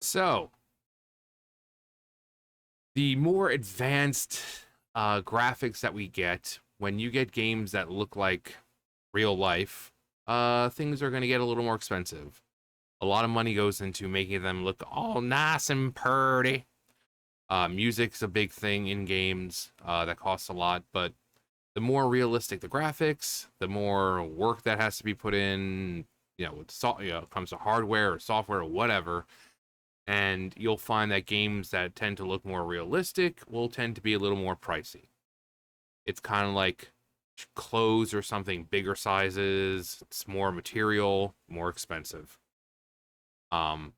So, the more advanced graphics that we get, when you get games that look like real life, things are going to get a little more expensive. A lot of money goes into making them look all nice and pretty. Music's a big thing in games that costs a lot, but the more realistic the graphics, the more work that has to be put in, it comes to hardware or software or whatever, and you'll find that games that tend to look more realistic will tend to be a little more pricey. It's kind of like clothes or something, bigger sizes, it's more material, more expensive. Um,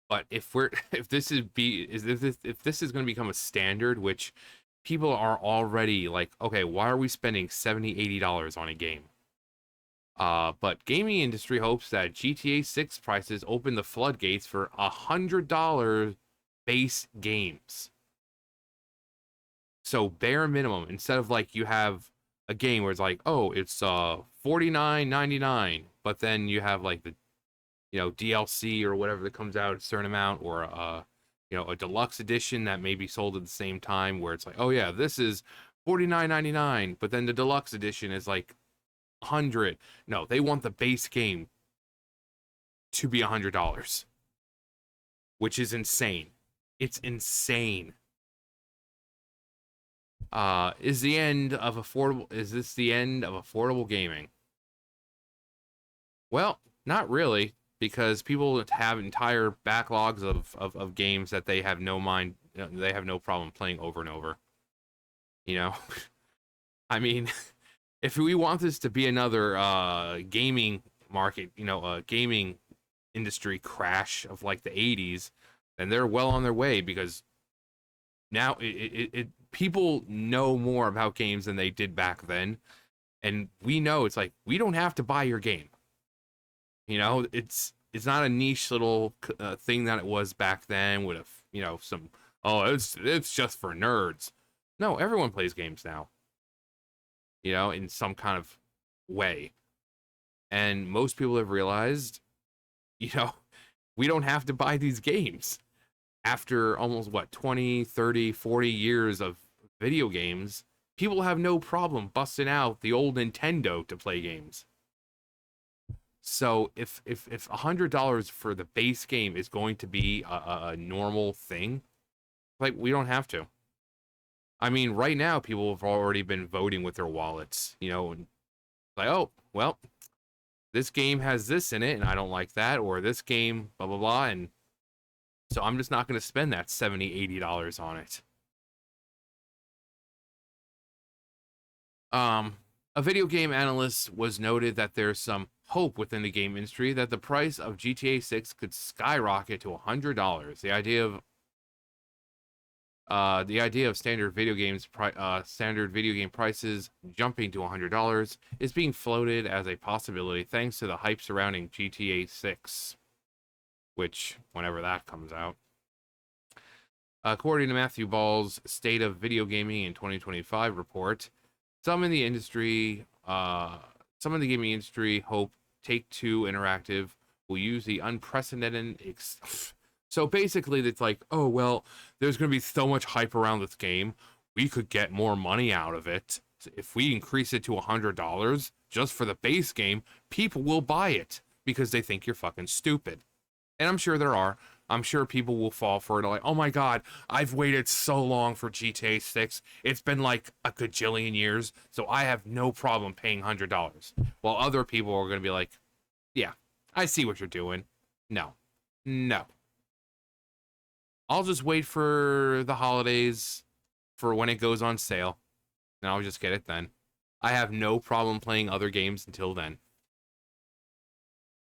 but if we're if this is be is if this is going to become a standard, which people are already like, okay, why are we spending 70, $80 on a game? But gaming industry hopes that GTA 6 prices open the floodgates for $100 base games. So bare minimum, instead of like you have a game where it's like, oh, it's 49.99, but then you have like the DLC or whatever that comes out at a certain amount, or a deluxe edition that may be sold at the same time where it's like, oh yeah, this is 49.99, but then the deluxe edition is like 100. No, they want the base game to be $100, which is insane. It's insane. Is the end of affordable? Is this the end of affordable gaming? Well, not really, because people have entire backlogs of games that they have no mind, they have no problem playing over and over. You know, I mean, if we want this to be another gaming market, a gaming industry crash of like the 80s, then they're well on their way, because now people know more about games than they did back then, and we know it's like we don't have to buy your game. It's not a niche little thing that it was back then with some, oh, it's just for nerds. No, everyone plays games now, in some kind of way. And most people have realized, you know, we don't have to buy these games. After almost what, 20, 30, 40 years of video games, people have no problem busting out the old Nintendo to play games. So if $100 for the base game is going to be a normal thing, like, we don't have to. I mean, right now people have already been voting with their wallets, and like, oh, well, this game has this in it and I don't like that, or this game blah blah blah, and so I'm just not going to spend that 70, $80 on it. Um, a video game analyst was noted that there's some hope within the game industry that the price of GTA 6 could skyrocket to $100. The idea of standard video game prices jumping to $100 is being floated as a possibility thanks to the hype surrounding GTA 6, which, whenever that comes out. According to Matthew Ball's State of Video Gaming in 2025 report, some in the industry, some in the gaming industry hope Take-Two Interactive will use the unprecedented. So basically, it's like, oh well, there's going to be so much hype around this game, we could get more money out of it if we increase it to $100 just for the base game. People will buy it because they think you're fucking stupid, and I'm sure there are. I'm sure people will fall for it. Like, oh my god, I've waited so long for GTA 6. It's been like a gajillion years, so I have no problem paying $100. While other people are going to be like, yeah, I see what you're doing. No, no. I'll just wait for the holidays for when it goes on sale, and I'll just get it then. I have no problem playing other games until then.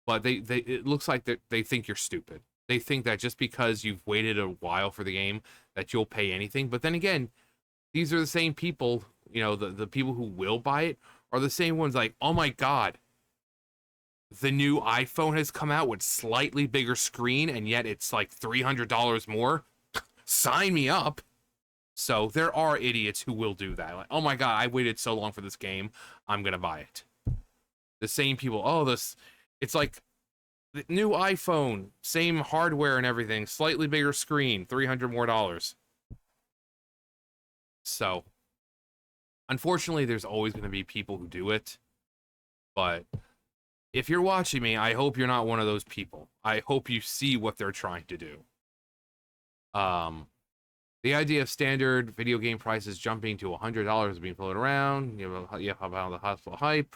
But it looks like they think you're stupid. They think that just because you've waited a while for the game that you'll pay anything. But then again, these are the same people, the people who will buy it are the same ones like, oh my god, the new iPhone has come out with slightly bigger screen and yet it's like $300 more. Sign me up. So there are idiots who will do that. Like, oh my god, I waited so long for this game, I'm gonna buy it. The same people, oh, it's like The new iPhone, same hardware and everything, slightly bigger screen, $300 more. So, unfortunately, there's always going to be people who do it. But if you're watching me, I hope you're not one of those people. I hope you see what they're trying to do. Um, the idea of standard video game prices jumping to $100 being floated around. You have about the hospital hype.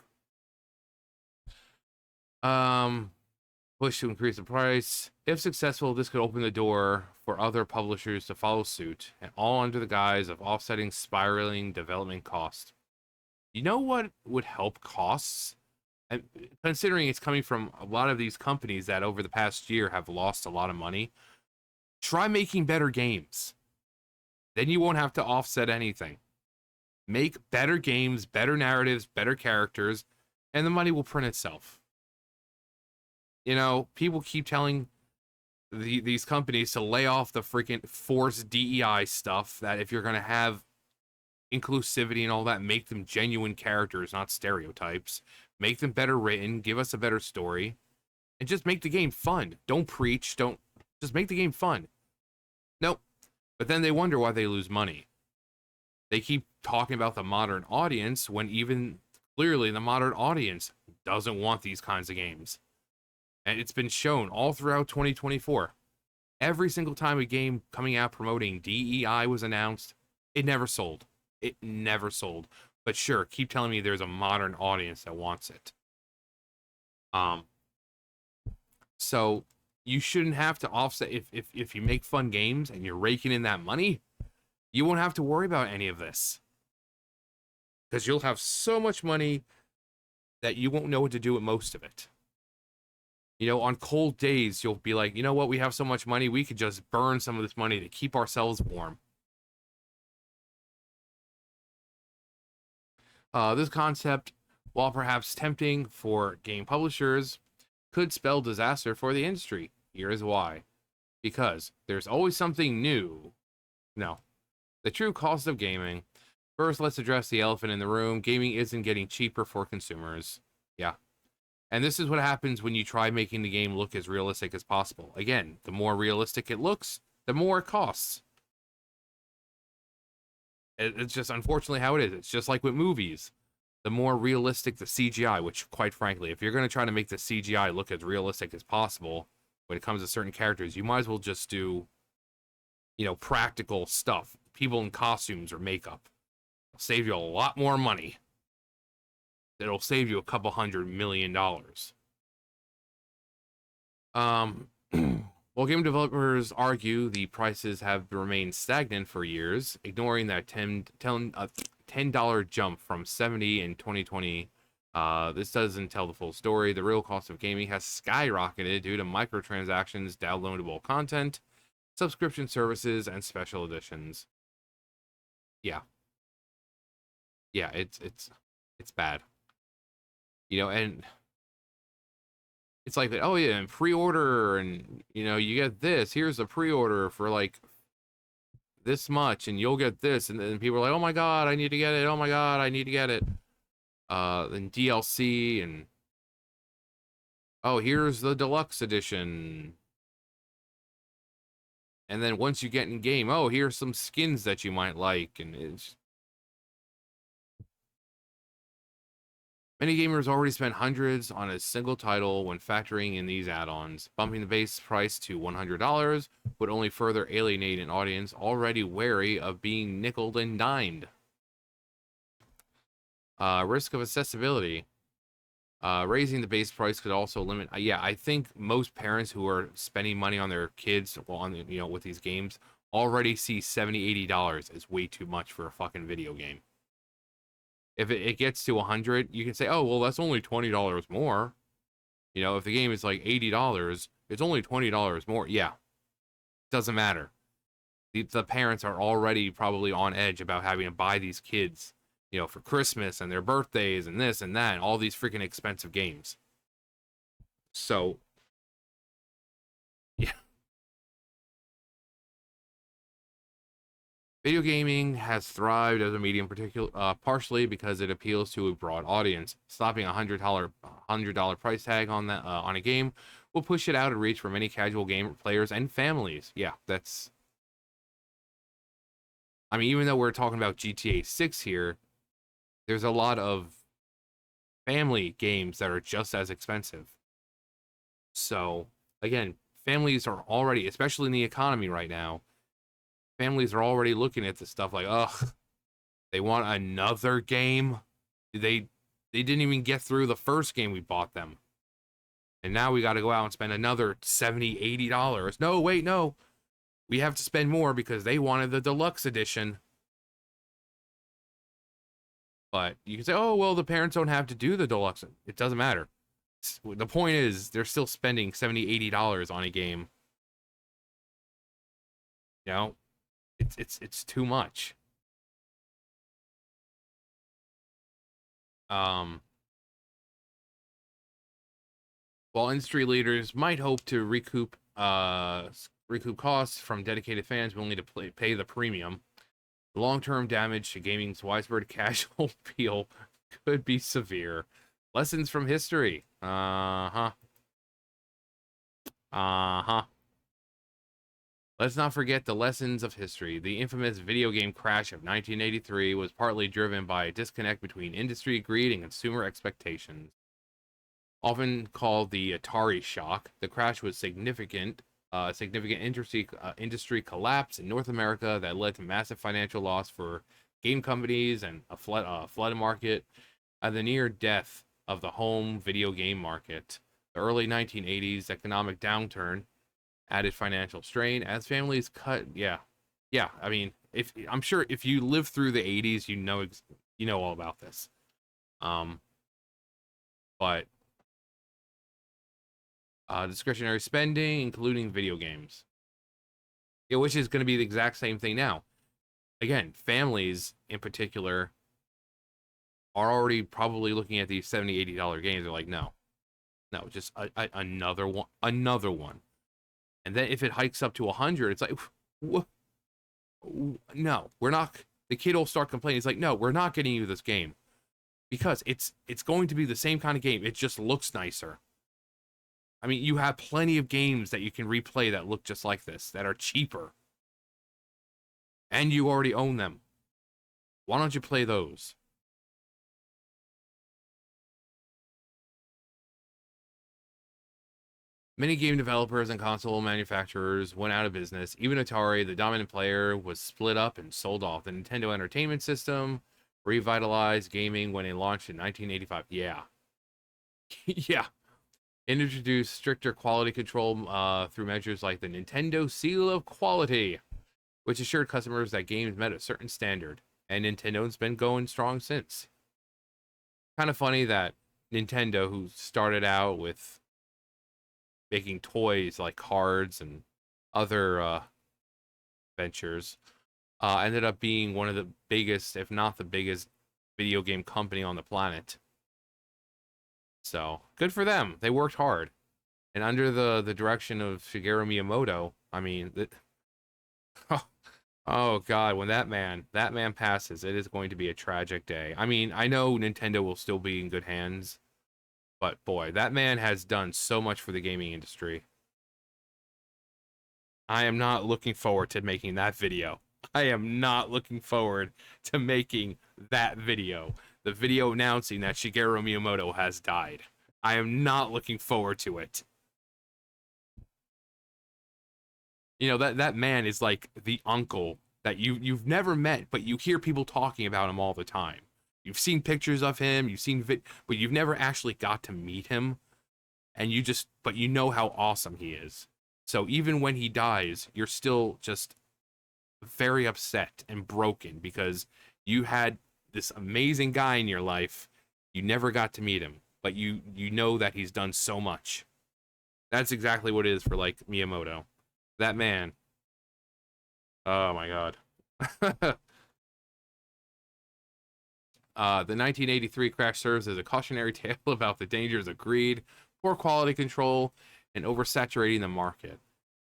Push to increase the price. If successful, this could open the door for other publishers to follow suit, and all under the guise of offsetting spiraling development costs. You know what would help costs? And considering it's coming from a lot of these companies that over the past year have lost a lot of money, try making better games. Then you won't have to offset anything. Make better games, better narratives, better characters, and the money will print itself. You know, people keep telling these companies to lay off the freaking forced DEI stuff, that if you're going to have inclusivity and all that, make them genuine characters, not stereotypes. Make them better written, give us a better story, and just make the game fun. Don't preach, don't just make the game fun. Nope. But then they wonder why they lose money. They keep talking about the modern audience when even clearly the modern audience doesn't want these kinds of games. And it's been shown all throughout 2024. Every single time a game coming out promoting DEI was announced, it never sold. It never sold. But sure, keep telling me there's a modern audience that wants it. So you shouldn't have to offset if you make fun games and you're raking in that money, you won't have to worry about any of this. Because you'll have so much money that you won't know what to do with most of it. You know, on cold days, you'll be like, you know what, we have so much money, we could just burn some of this money to keep ourselves warm. This concept, while perhaps tempting for game publishers, could spell disaster for the industry. Here is why. Because there's always something new. No. The true cost of gaming. First, let's address the elephant in the room. Gaming isn't getting cheaper for consumers. Yeah. And this is what happens when you try making the game look as realistic as possible. Again, the more realistic it looks, the more it costs. It's just unfortunately how it is. It's just like with movies. The more realistic the CGI, which quite frankly, if you're going to try to make the CGI look as realistic as possible when it comes to certain characters, you might as well just do, you know, practical stuff. People in costumes or makeup. It'll save you a lot more money. It'll save you a couple $100 million. While game developers argue the prices have remained stagnant for years, ignoring that $10 jump from 70 in 2020, this doesn't tell the full story. The real cost of gaming has skyrocketed due to microtransactions, downloadable content, subscription services, and special editions. Yeah. Yeah, it's bad. You know, and it's like, oh yeah, and pre-order, and you know, you get this. Here's a pre-order for like this much, and you'll get this, and then people are like, oh my god, I need to get it. Oh my god, I need to get it. Then DLC, and oh, here's the deluxe edition. And then once you get in game, oh, here's some skins that you might like, and it's many gamers already spent hundreds on a single title when factoring in these add-ons. Bumping the base price to $100 would only further alienate an audience already wary of being nickeled and dimed. Risk of accessibility. Raising the base price could also limit. Yeah, I think most parents who are spending money on their kids with these games already see $70, $80 as way too much for a fucking video game. If it gets to 100, you can say, oh, well, that's only $20 more. You know, if the game is like $80, it's only $20 more. Yeah, doesn't matter. The parents are already probably on edge about having to buy these kids, you know, for Christmas and their birthdays and this and that, and all these freaking expensive games. So, yeah. Video gaming has thrived as a medium, partially because it appeals to a broad audience. Slapping $100 price tag on that on a game will push it out of reach for many casual game players and families. Yeah, that's. I mean, even though we're talking about GTA 6 here, there's a lot of family games that are just as expensive. So, again, families are already, especially in the economy right now, families are already looking at this stuff like, ugh, they want another game. They they didn't even get through the first game we bought them. And now we got to go out and spend another $70, $80. No, wait, no. We have to spend more because they wanted the deluxe edition. But you can say, oh, well, the parents don't have to do the deluxe. It doesn't matter. The point is, they're still spending $70, $80 on a game. You know, it's too much. Um, while industry leaders might hope to recoup costs from dedicated fans willing to pay the premium, the long-term damage to gaming's widespread casual appeal could be severe. Lessons from history. Uh-huh. Uh-huh. Let's not forget the lessons of history. The infamous video game crash of 1983 was partly driven by a disconnect between industry greed and consumer expectations. Often called the Atari shock, the crash was significant industry collapse in North America that led to massive financial loss for game companies and a flooded market, and the near death of the home video game market. The early 1980s economic downturn added financial strain as families cut. Yeah. I mean, if I'm sure if you lived through the 80s, you know all about this. Um, but discretionary spending, including video games. Yeah, which is going to be the exact same thing now. Again, families in particular are already probably looking at these $70, $80 games. They're like, no, just another one, another one. And then if it hikes up to 100, it's like, no, we're not. The kid will start complaining. It's like, no, we're not getting you this game because it's going to be the same kind of game. It just looks nicer. I mean, you have plenty of games that you can replay that look just like this, that are cheaper. And you already own them. Why don't you play those? Many game developers and console manufacturers went out of business. Even Atari, the dominant player, was split up and sold off. The Nintendo Entertainment System revitalized gaming when it launched in 1985. Yeah. Yeah. It introduced stricter quality control through measures like the Nintendo Seal of Quality, which assured customers that games met a certain standard. And Nintendo's been going strong since. Kind of funny that Nintendo, who started out with making toys like cards and other ventures, ended up being one of the biggest, if not the biggest, video game company on the planet. So good for them. They worked hard, and under the direction of Shigeru Miyamoto. I mean, oh God, when that man passes, it is going to be a tragic day. I mean, I know Nintendo will still be in good hands, but boy, that man has done so much for the gaming industry. I am not looking forward to making that video. I am not looking forward to making that video. The video announcing that Shigeru Miyamoto has died. I am not looking forward to it. You know, that man is like the uncle that you've never met, but you hear people talking about him all the time. You've seen pictures of him, but you've never actually got to meet him, and but you know how awesome he is. So even when he dies, you're still just very upset and broken because you had this amazing guy in your life. You never got to meet him, but you know that he's done so much. That's exactly what it is for like Miyamoto. That man. Oh my God. The 1983 crash serves as a cautionary tale about the dangers of greed, poor quality control, and oversaturating the market.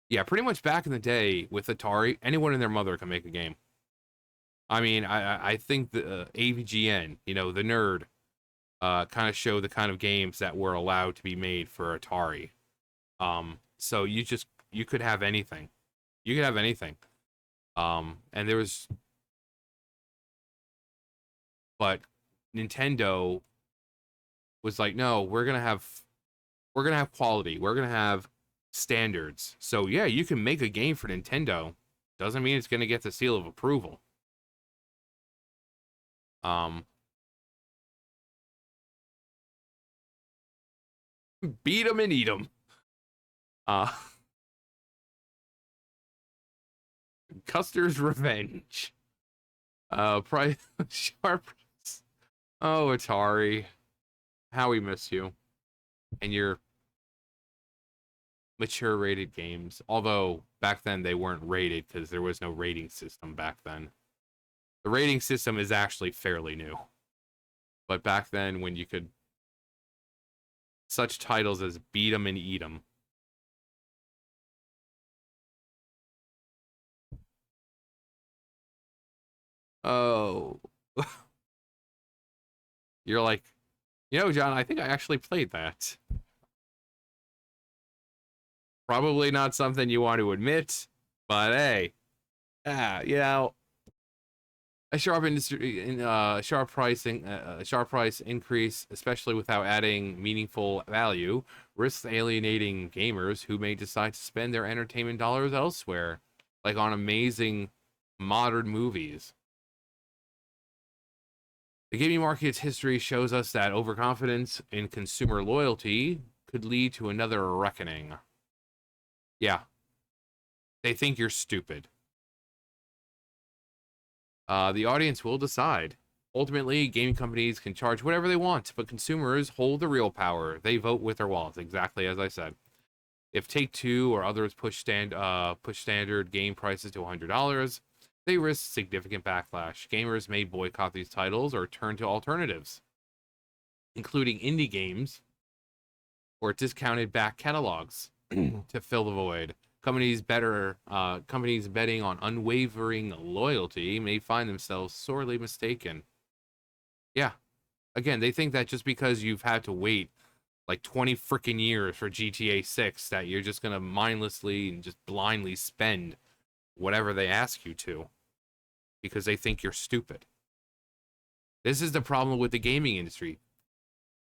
Yeah, pretty much back in the day with Atari, anyone and their mother can make a game. I mean, I think the AVGN, you know, the nerd, kind of show the kind of games that were allowed to be made for Atari. So you could have anything. You could have anything. And there was, but Nintendo was like, no, we're gonna have quality. We're gonna have standards. So yeah, you can make a game for Nintendo. Doesn't mean it's gonna get the seal of approval. Um, beat them and eat them. Uh, Custer's Revenge. Price Sharp. Oh, Atari, how we miss you and your mature rated games. Although back then they weren't rated because there was no rating system back then. The rating system is actually fairly new. But back then, when you could such titles as Beat 'em and Eat 'em. Oh, you're like, John, I think I actually played that. Probably not something you want to admit, but hey, a sharp industry in sharp pricing a sharp price increase, especially without adding meaningful value, risks alienating gamers who may decide to spend their entertainment dollars elsewhere, like on amazing modern movies. The gaming market's history shows us that overconfidence in consumer loyalty could lead to another reckoning. Yeah, they think you're stupid. The audience will decide. Ultimately, gaming companies can charge whatever they want, but consumers hold the real power. They vote with their wallets, exactly as I said. If Take-Two or others push standard game prices to $100, they risk significant backlash. Gamers may boycott these titles or turn to alternatives, including indie games or discounted back catalogs to fill the void. Companies betting on unwavering loyalty may find themselves sorely mistaken. Yeah, again, they think that just because you've had to wait like 20 freaking years for GTA 6 that you're just gonna mindlessly and just blindly spend whatever they ask you to because they think you're stupid. This is the problem with the gaming industry.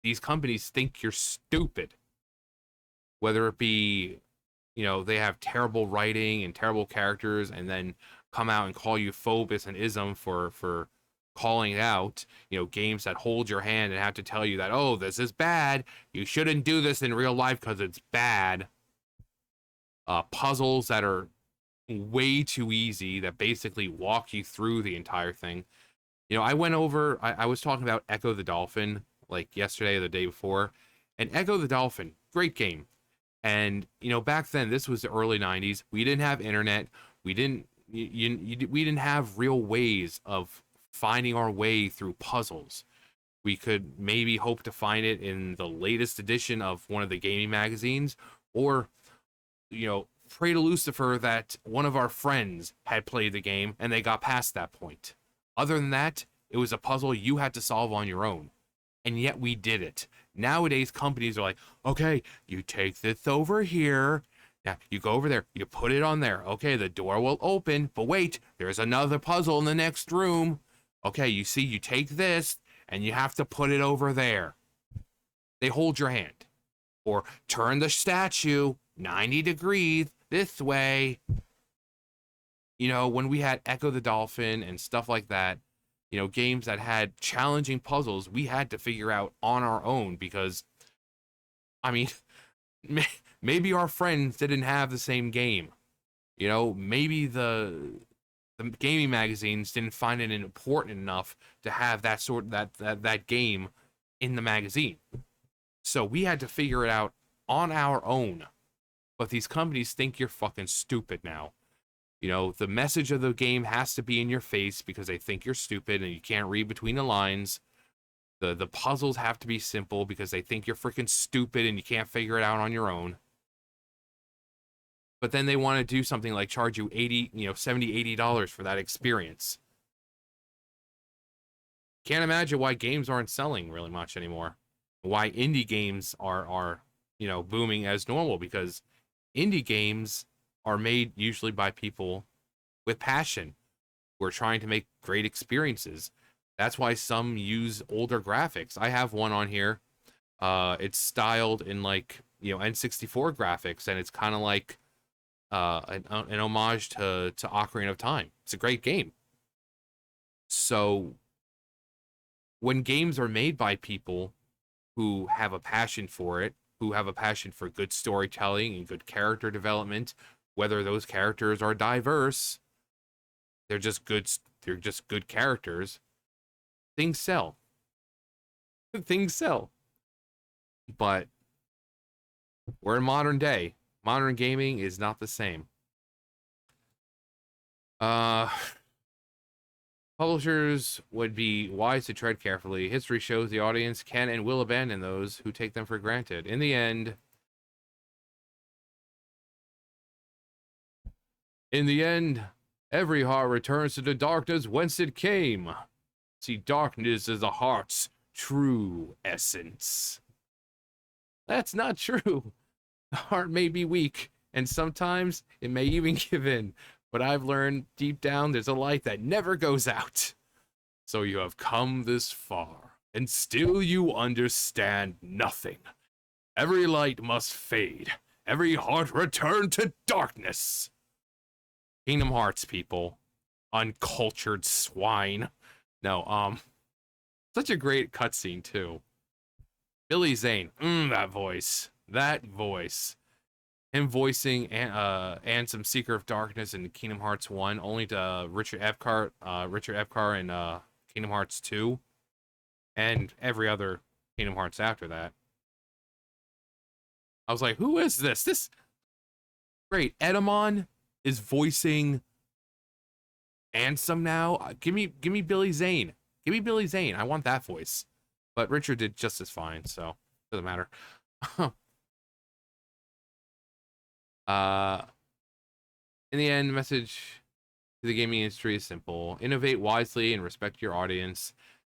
These companies think you're stupid. Whether it be, they have terrible writing and terrible characters and then come out and call you phobus and ism for calling it out, games that hold your hand and have to tell you that, oh, this is bad. You shouldn't do this in real life because it's bad. Puzzles that are way too easy that basically walk you through the entire thing. I was talking about Echo the Dolphin like yesterday or the day before, and Echo the Dolphin, great game. And back then, this was the early '90s. We didn't have internet. We didn't we didn't have real ways of finding our way through puzzles. We could maybe hope to find it in the latest edition of one of the gaming magazines, or pray to Lucifer that one of our friends had played the game and they got past that point. Other than that, it was a puzzle you had to solve on your own. And yet we did it. Nowadays, companies are like, okay, you take this over here. Now, you go over there, you put it on there. Okay, the door will open, but wait, there's another puzzle in the next room. Okay, you see, you take this, and you have to put it over there. They hold your hand. Or turn the statue 90 degrees this way. When we had Echo the Dolphin and stuff like that, games that had challenging puzzles we had to figure out on our own because, I mean, maybe our friends didn't have the same game. Maybe the gaming magazines didn't find it important enough to have that game in the magazine. So we had to figure it out on our own. But these companies think you're fucking stupid now. The message of the game has to be in your face because they think you're stupid and you can't read between the lines. The puzzles have to be simple because they think you're freaking stupid and you can't figure it out on your own. But then they want to do something like charge you 80, $70, $80 for that experience. Can't imagine why games aren't selling really much anymore. Why indie games are booming as normal because indie games are made usually by people with passion who are trying to make great experiences. That's why some use older graphics. I have one on here. It's styled in like N64 graphics, and it's kind of like an homage to Ocarina of Time. It's a great game. So when games are made by people who have a passion for it, who have a passion for good storytelling and good character development, whether those characters are diverse, they're just good. They're just good characters. Things sell. Things sell. But we're in modern day. Modern gaming is not the same. Uh, Publishers would be wise to tread carefully. History shows the audience can and will abandon those who take them for granted. In the end, every heart returns to the darkness whence it came. See, darkness is the heart's true essence. That's not true. The heart may be weak, and sometimes it may even give in. But I've learned deep down there's a light that never goes out. So you have come this far, and still you understand nothing. Every light must fade. Every heart return to darkness. Kingdom Hearts, people. Uncultured swine. No, such a great cutscene, too. Billy Zane. That voice. That voice. Him voicing Ansem Seeker of Darkness in Kingdom Hearts 1, only to Richard Epcar in Kingdom Hearts 2, and every other Kingdom Hearts after that. I was like, who is this? This great. Edamon is voicing Ansem now. Give me Billy Zane. Give me Billy Zane. I want that voice. But Richard did just as fine, so doesn't matter. In the end, the message to the gaming industry is simple. Innovate wisely and respect your audience.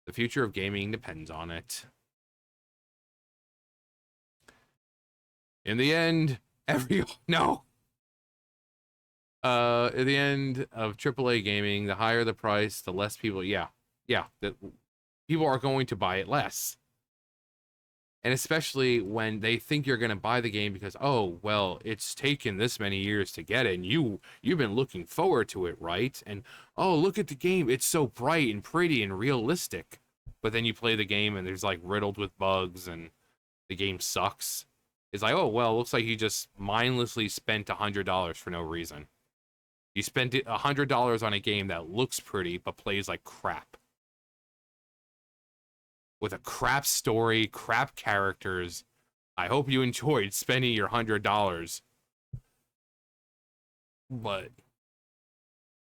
The future of gaming depends on it. In the end, in the end of AAA gaming, the higher the price, the less people, people are going to buy it less. And especially when they think you're going to buy the game because, oh, well, it's taken this many years to get it, and you've been looking forward to it, right? And, oh, look at the game. It's so bright and pretty and realistic. But then you play the game, and there's, like, riddled with bugs, and the game sucks. It's like, oh, well, it looks like you just mindlessly spent $100 for no reason. You spent $100 on a game that looks pretty, but plays like crap. With a crap story, crap characters. I hope you enjoyed spending your $100. But,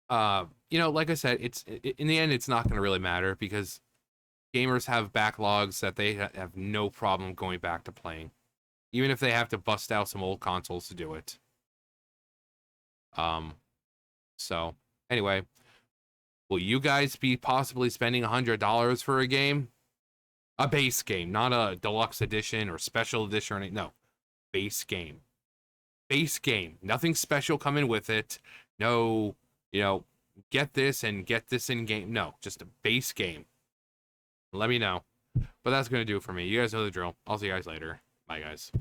like I said, in the end, it's not going to really matter because gamers have backlogs that they have no problem going back to playing, even if they have to bust out some old consoles to do it. So anyway, will you guys be possibly spending $100 for a game? A base game, not a deluxe edition or special edition or anything. No, base game. Base game. Nothing special coming with it. No, get this and get this in game. No, just a base game. Let me know. But that's going to do it for me. You guys know the drill. I'll see you guys later. Bye, guys.